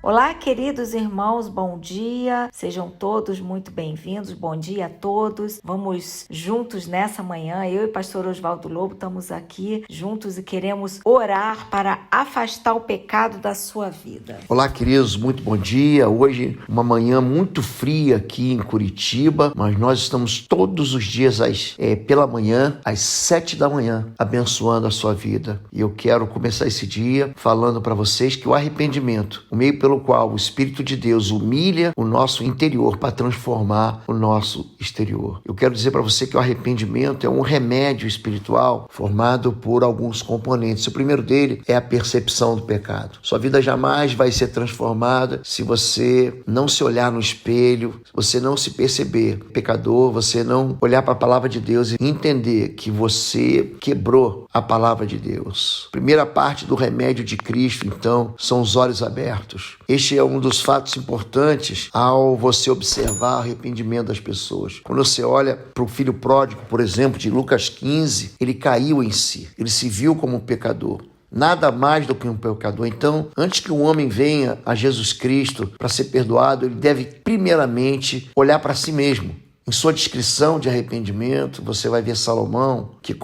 Olá, queridos irmãos, bom dia. Sejam todos muito bem-vindos. Bom dia a todos. Vamos juntos nessa manhã. Eu e o pastor Oswaldo Lobo estamos aqui juntos e queremos orar para afastar o pecado da sua vida. Olá, queridos, muito bom dia. Hoje, uma manhã muito fria aqui em Curitiba, mas nós estamos todos os dias pela manhã, às 7 da manhã, abençoando a sua vida. E eu quero começar esse dia falando para vocês que o arrependimento, o meio pelo qual o Espírito de Deus humilha o nosso interior para transformar o nosso exterior. Eu quero dizer para você que o arrependimento é um remédio espiritual formado por alguns componentes. O primeiro dele é a percepção do pecado. Sua vida jamais vai ser transformada se você não se olhar no espelho, se você não se perceber pecador, você não olhar para a palavra de Deus e entender que você quebrou a palavra de Deus. Primeira parte do remédio de Cristo, então, são os olhos abertos. Este é um dos fatos importantes ao você observar o arrependimento das pessoas. Quando você olha para o filho pródigo, por exemplo, de Lucas 15, ele caiu em si, ele se viu como um pecador. Nada mais do que um pecador. Então, antes que um homem venha a Jesus Cristo para ser perdoado, ele deve primeiramente olhar para si mesmo. Em sua descrição de arrependimento, você vai ver Salomão, que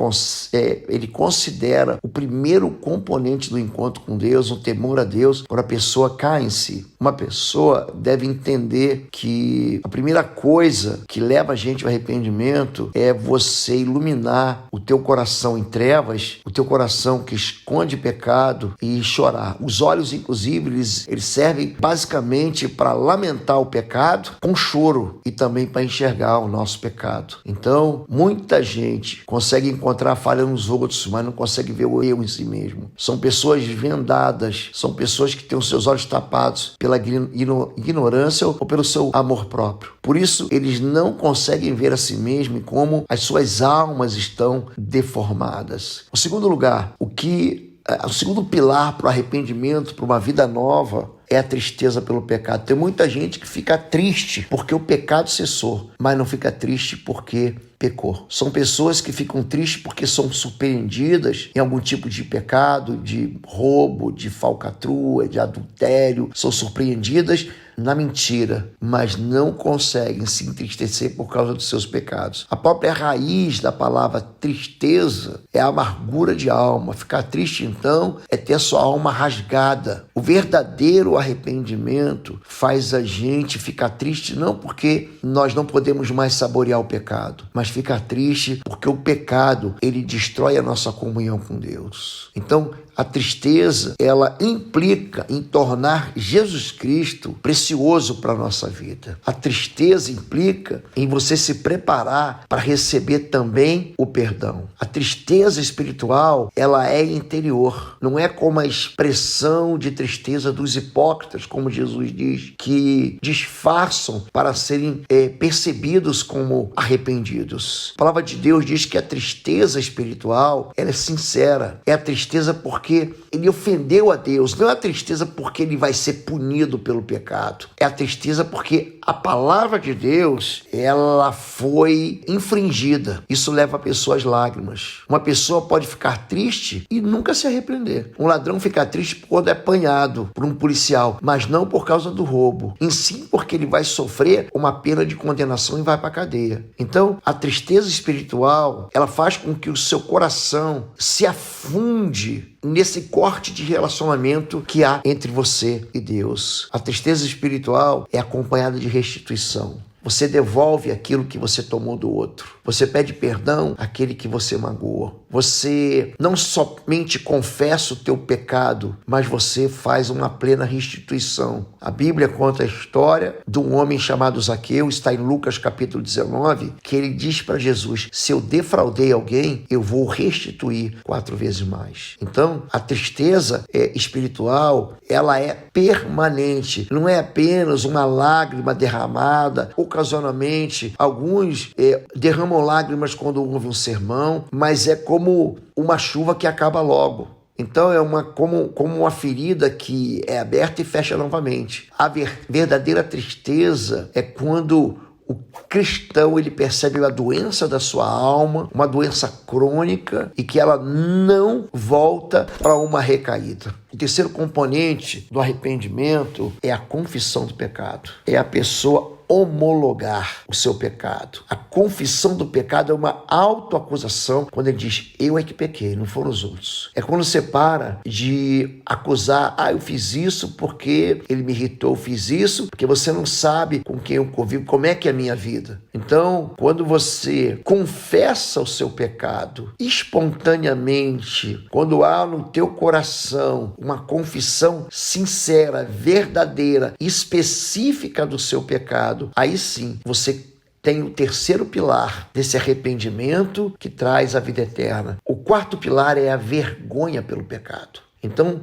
ele considera o primeiro componente do encontro com Deus, o temor a Deus, quando a pessoa cai em si. Uma pessoa deve entender que a primeira coisa que leva a gente ao arrependimento é você iluminar o teu coração em trevas, o teu coração que esconde pecado e chorar. Os olhos, inclusive, eles servem basicamente para lamentar o pecado com choro e também para enxergar o nosso pecado. Então, muita gente consegue encontrar falha nos outros, mas não consegue ver o eu em si mesmo. São pessoas vendadas, são pessoas que têm os seus olhos tapados pela ignorância ou pelo seu amor próprio. Por isso, eles não conseguem ver a si mesmo e como as suas almas estão deformadas. Em segundo lugar, o segundo pilar para o arrependimento, para uma vida nova, é a tristeza pelo pecado. Tem muita gente que fica triste porque o pecado cessou, mas não fica triste porque pecou. São pessoas que ficam tristes porque são surpreendidas em algum tipo de pecado, de roubo, de falcatrua, de adultério. São surpreendidas na mentira, mas não conseguem se entristecer por causa dos seus pecados. A própria raiz da palavra tristeza é a amargura de alma. Ficar triste, então, é ter a sua alma rasgada. O verdadeiro arrependimento faz a gente ficar triste não porque nós não podemos mais saborear o pecado, mas ficar triste porque o pecado, ele destrói a nossa comunhão com Deus. Então, a tristeza, ela implica em tornar Jesus Cristo precioso para a nossa vida. A tristeza implica em você se preparar para receber também o perdão. A tristeza espiritual, ela é interior. Não é como a expressão de tristeza dos hipócritas, como Jesus diz, que disfarçam para serem percebidos como arrependidos. A palavra de Deus diz que a tristeza espiritual, ela é sincera. É a tristeza porque ele ofendeu a Deus. Não é a tristeza porque ele vai ser punido pelo pecado. É a tristeza porque a palavra de Deus, ela foi infringida. Isso leva a pessoa às lágrimas. Uma pessoa pode ficar triste e nunca se arrepender. Um ladrão fica triste quando é apanhado por um policial, mas não por causa do roubo. Em si, porque ele vai sofrer uma pena de condenação e vai para a cadeia. Então, a tristeza espiritual, ela faz com que o seu coração se afunde nesse corte de relacionamento que há entre você e Deus. A tristeza espiritual é acompanhada de restituição. Você devolve aquilo que você tomou do outro. Você pede perdão àquele que você magoou. Você não somente confessa o teu pecado, mas você faz uma plena restituição. A Bíblia conta a história de um homem chamado Zaqueu, está em Lucas capítulo 19, que ele diz para Jesus: se eu defraudei alguém, eu vou restituir 4 vezes mais. Então, a tristeza espiritual, ela é permanente. Não é apenas uma lágrima derramada. Ocasionalmente, alguns derramam lágrimas quando ouvem um sermão, mas é como uma chuva que acaba logo. Então é como uma ferida que é aberta e fecha novamente. A verdadeira tristeza é quando o cristão, ele percebe a doença da sua alma, uma doença crônica, e que ela não volta para uma recaída. O terceiro componente do arrependimento é a confissão do pecado. É a pessoa homologar o seu pecado. A confissão do pecado é uma autoacusação quando ele diz, eu é que pequei, não foram os outros. É quando você para de acusar, eu fiz isso porque ele me irritou, eu fiz isso porque você não sabe com quem eu convivo, como é que é a minha vida. Então, quando você confessa o seu pecado espontaneamente, quando há no teu coração uma confissão sincera, verdadeira, específica do seu pecado, aí sim você tem o terceiro pilar desse arrependimento que traz a vida eterna. O quarto pilar é a vergonha pelo pecado. Então,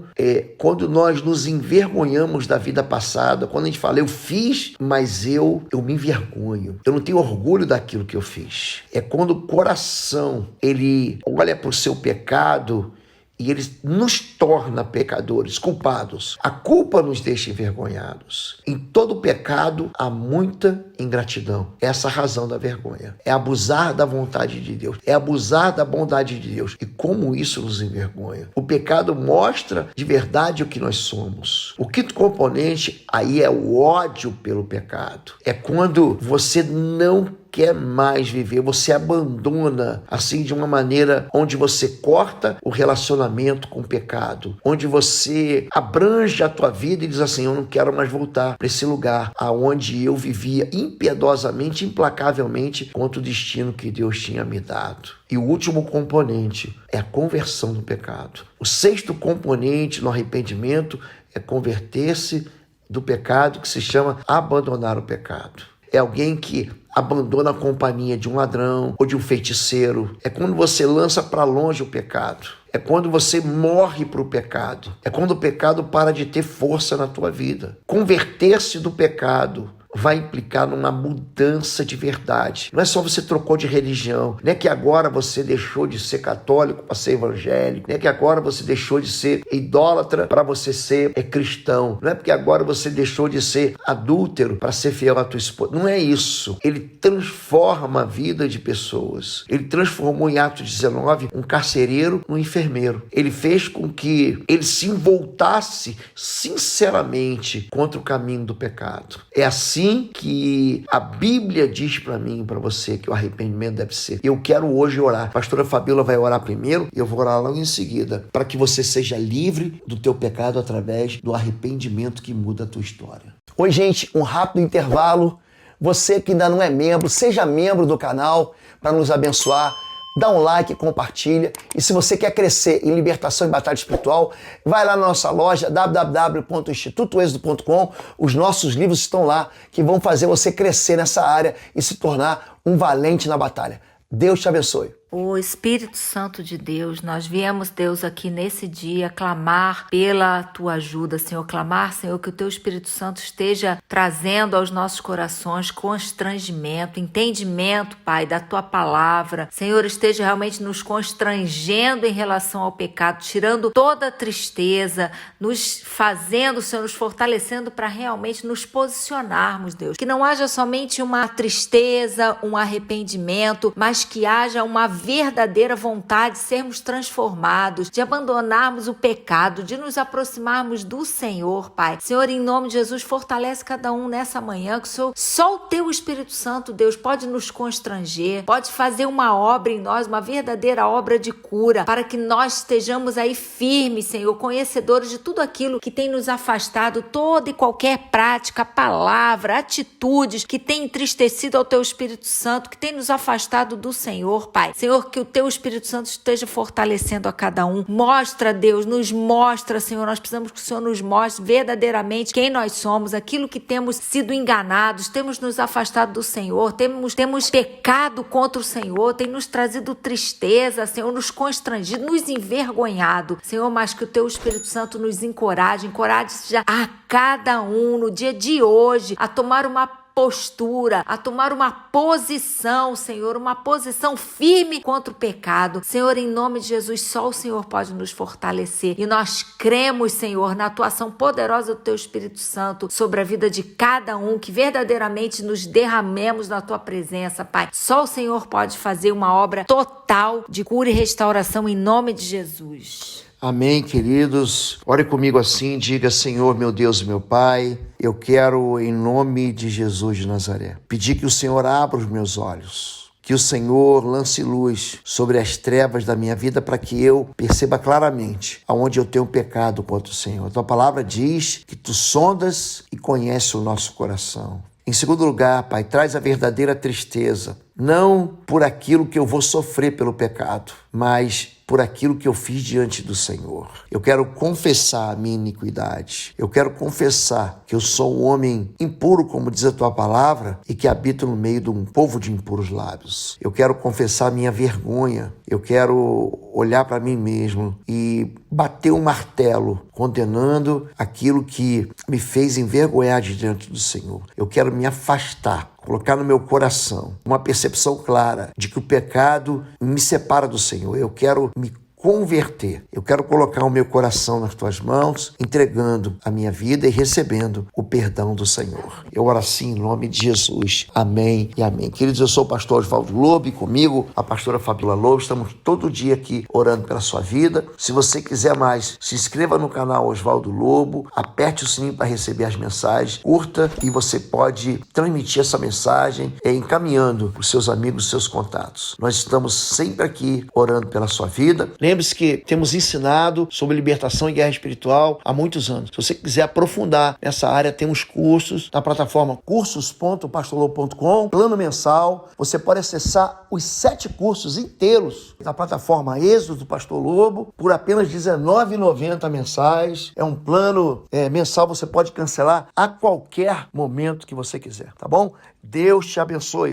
quando nós nos envergonhamos da vida passada, quando a gente fala, eu fiz, mas eu me envergonho. Eu não tenho orgulho daquilo que eu fiz. É quando o coração, ele olha para o seu pecado e ele nos torna pecadores, culpados. A culpa nos deixa envergonhados. Em todo pecado há muita ingratidão. Essa é a razão da vergonha. É abusar da vontade de Deus. É abusar da bondade de Deus. E como isso nos envergonha? O pecado mostra de verdade o que nós somos. O quinto componente aí é o ódio pelo pecado. É quando você não quer mais viver, você abandona assim de uma maneira onde você corta o relacionamento com o pecado, onde você abrange a tua vida e diz assim, eu não quero mais voltar para esse lugar aonde eu vivia impiedosamente, implacavelmente contra o destino que Deus tinha me dado. E o último componente é a conversão do pecado. O sexto componente no arrependimento é converter-se do pecado, que se chama abandonar o pecado. É alguém que abandona a companhia de um ladrão ou de um feiticeiro. É quando você lança para longe o pecado. É quando você morre para o pecado. É quando o pecado para de ter força na tua vida. Converter-se do pecado vai implicar numa mudança de verdade. Não é só você trocou de religião, não é que agora você deixou de ser católico para ser evangélico, não é que agora você deixou de ser idólatra para você ser cristão, não é porque agora você deixou de ser adúltero para ser fiel à tua esposa. Não é isso. Ele transforma a vida de pessoas. Ele transformou em Atos 19 um carcereiro num enfermeiro. Ele fez com que ele se voltasse sinceramente contra o caminho do pecado. É assim que a Bíblia diz para mim e para você que o arrependimento deve ser. Eu quero hoje orar. A pastora Fabíola vai orar primeiro e eu vou orar logo em seguida, para que você seja livre do teu pecado através do arrependimento que muda a tua história. Oi, gente, um rápido intervalo. Você que ainda não é membro, seja membro do canal para nos abençoar. Dá um like, compartilha. E se você quer crescer em libertação e batalha espiritual, vai lá na nossa loja www.institutoexodo.com. Os nossos livros estão lá que vão fazer você crescer nessa área e se tornar um valente na batalha. Deus te abençoe. O Espírito Santo de Deus, nós viemos, Deus, aqui nesse dia clamar pela tua ajuda, Senhor, clamar, Senhor, que o teu Espírito Santo esteja trazendo aos nossos corações constrangimento, entendimento, Pai, da tua palavra. Senhor, esteja realmente nos constrangendo em relação ao pecado, tirando toda a tristeza, nos fazendo, Senhor, nos fortalecendo para realmente nos posicionarmos, Deus. Que não haja somente uma tristeza, um arrependimento, mas que haja uma verdadeira vontade de sermos transformados, de abandonarmos o pecado, de nos aproximarmos do Senhor, Pai. Senhor, em nome de Jesus, fortalece cada um nessa manhã, que só o teu Espírito Santo, Deus, pode nos constranger, pode fazer uma obra em nós, uma verdadeira obra de cura, para que nós estejamos aí firmes, Senhor, conhecedores de tudo aquilo que tem nos afastado, toda e qualquer prática, palavra, atitudes que tem entristecido ao teu Espírito Santo, que tem nos afastado do Senhor, Pai. Senhor, que o teu Espírito Santo esteja fortalecendo a cada um. Mostra, Deus, nos mostra, Senhor. Nós precisamos que o Senhor nos mostre verdadeiramente quem nós somos, aquilo que temos sido enganados, temos nos afastado do Senhor, temos pecado contra o Senhor, tem nos trazido tristeza, Senhor, nos constrangido, nos envergonhado. Senhor, mas que o teu Espírito Santo nos encoraje já a cada um no dia de hoje a tomar uma postura, a tomar uma posição, Senhor, uma posição firme contra o pecado. Senhor, em nome de Jesus, só o Senhor pode nos fortalecer. E nós cremos, Senhor, na atuação poderosa do Teu Espírito Santo sobre a vida de cada um, que verdadeiramente nos derramemos na Tua presença, Pai. Só o Senhor pode fazer uma obra total de cura e restauração em nome de Jesus. Amém, queridos. Ore comigo assim, diga: Senhor, meu Deus e meu Pai, eu quero, em nome de Jesus de Nazaré, pedir que o Senhor abra os meus olhos, que o Senhor lance luz sobre as trevas da minha vida para que eu perceba claramente aonde eu tenho pecado contra o Senhor. Tua palavra diz que Tu sondas e conheces o nosso coração. Em segundo lugar, Pai, traz a verdadeira tristeza, não por aquilo que eu vou sofrer pelo pecado, mas por aquilo que eu fiz diante do Senhor. Eu quero confessar a minha iniquidade. Eu quero confessar que eu sou um homem impuro, como diz a Tua palavra, e que habito no meio de um povo de impuros lábios. Eu quero confessar a minha vergonha. Eu quero olhar para mim mesmo e bater um martelo, condenando aquilo que me fez envergonhar diante do Senhor. Eu quero me afastar, colocar no meu coração uma percepção clara de que o pecado me separa do Senhor. Eu quero me converter. Eu quero colocar o meu coração nas Tuas mãos, entregando a minha vida e recebendo o perdão do Senhor. Eu oro assim em nome de Jesus. Amém e amém. Queridos, eu sou o pastor Osvaldo Lobo e comigo a pastora Fabíola Lobo. Estamos todo dia aqui orando pela sua vida. Se você quiser mais, se inscreva no canal Osvaldo Lobo, aperte o sininho para receber as mensagens, curta, e você pode transmitir essa mensagem encaminhando para os seus amigos, os seus contatos. Nós estamos sempre aqui orando pela sua vida. Lembre-se que temos ensinado sobre libertação e guerra espiritual há muitos anos. Se você quiser aprofundar nessa área, temos cursos na plataforma cursos.pastorlobo.com, plano mensal. Você pode acessar os 7 cursos inteiros na plataforma Êxodo do Pastor Lobo por apenas R$19,90 mensais. É um plano mensal, você pode cancelar a qualquer momento que você quiser, tá bom? Deus te abençoe.